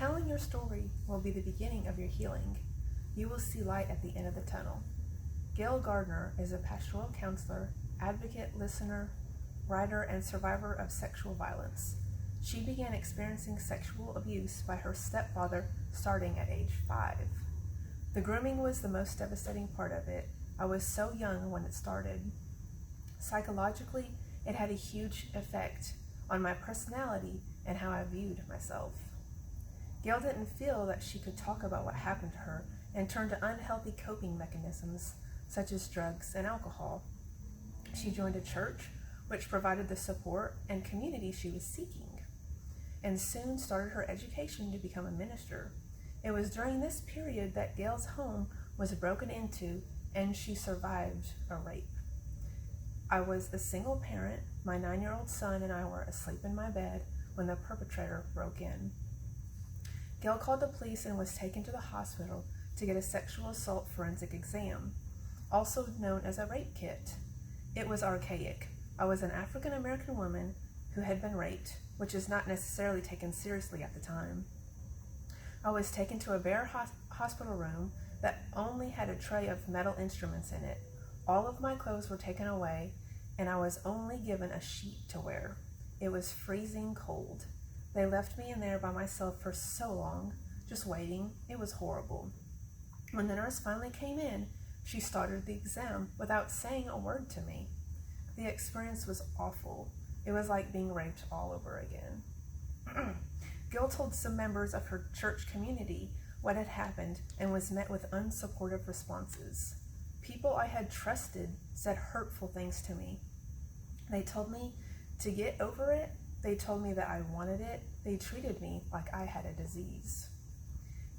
Telling your story will be the beginning of your healing. You will see light at the end of the tunnel. Gail Gardner is a pastoral counselor, advocate, listener, writer, and survivor of sexual violence. She began experiencing sexual abuse by her stepfather starting at age 5. The grooming was the most devastating part of it. I was so young when it started. Psychologically, it had a huge effect on my personality and how I viewed myself. Gail didn't feel that she could talk about what happened to her and turned to unhealthy coping mechanisms such as drugs and alcohol. She joined a church which provided the support and community she was seeking, and soon started her education to become a minister. It was during this period that Gail's home was broken into and she survived a rape. I was a single parent. My 9-year-old son and I were asleep in my bed when the perpetrator broke in. Gail called the police and was taken to the hospital to get a sexual assault forensic exam, also known as a rape kit. It was archaic. I was an African American woman who had been raped, which is not necessarily taken seriously at the time. I was taken to a bare hospital room that only had a tray of metal instruments in it. All of my clothes were taken away, and I was only given a sheet to wear. It was freezing cold. They left me in there by myself for so long, just waiting. It was horrible. When the nurse finally came in, she started the exam without saying a word to me. The experience was awful. It was like being raped all over again. Gail told some members of her church community what had happened and was met with unsupportive responses. People I had trusted said hurtful things to me. They told me to get over it. They told me that I wanted it. They treated me like I had a disease.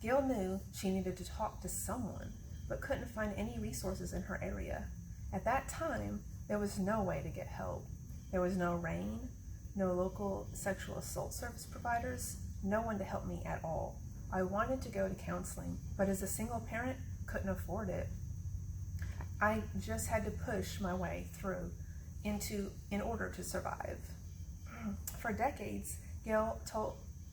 Gail knew she needed to talk to someone, but couldn't find any resources in her area. At that time, there was no way to get help. There was no RAIN, no local sexual assault service providers, no one to help me at all. I wanted to go to counseling, but as a single parent, couldn't afford it. I just had to push my way through in order to survive. For decades, Gail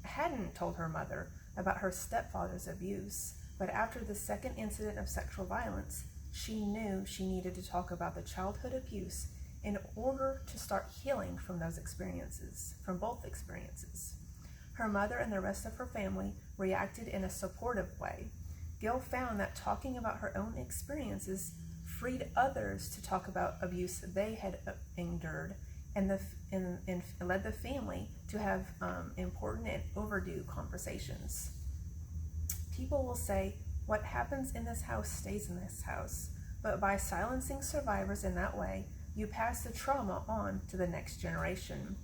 hadn't told her mother about her stepfather's abuse, but after the second incident of sexual violence, she knew she needed to talk about the childhood abuse in order to start healing from those experiences, from both experiences. Her mother and the rest of her family reacted in a supportive way. Gail found that talking about her own experiences freed others to talk about abuse they had endured, and led the family to have important and overdue conversations. People will say, what happens in this house stays in this house, but by silencing survivors in that way, you pass the trauma on to the next generation.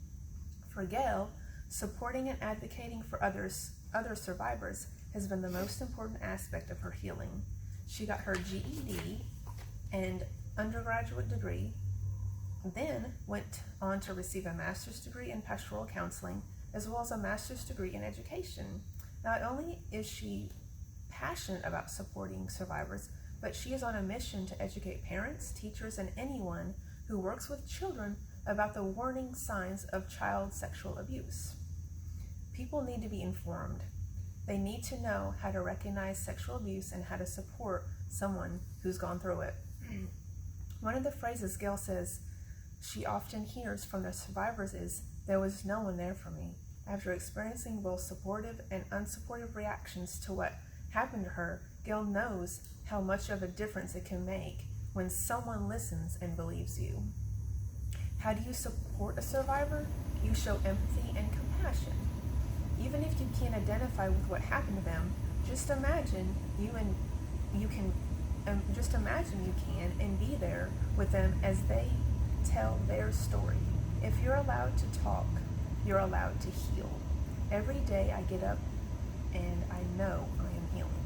For Gail, supporting and advocating for other survivors has been the most important aspect of her healing. She got her GED and undergraduate degree, then went on to receive a master's degree in pastoral counseling, as well as a master's degree in education. Not only is she passionate about supporting survivors, but she is on a mission to educate parents, teachers, and anyone who works with children about the warning signs of child sexual abuse. People need to be informed. They need to know how to recognize sexual abuse and how to support someone who's gone through it. One of the phrases Gail says she often hears from the survivors is, "There was no one there for me." After experiencing both supportive and unsupportive reactions to what happened to her, Gail knows how much of a difference it can make when someone listens and believes you. How do you support a survivor? You show empathy and compassion. Even if you can't identify with what happened to them, just imagine you can and be there with them as they tell their story. If you're allowed to talk, you're allowed to heal. Every day I get up and I know I am healing.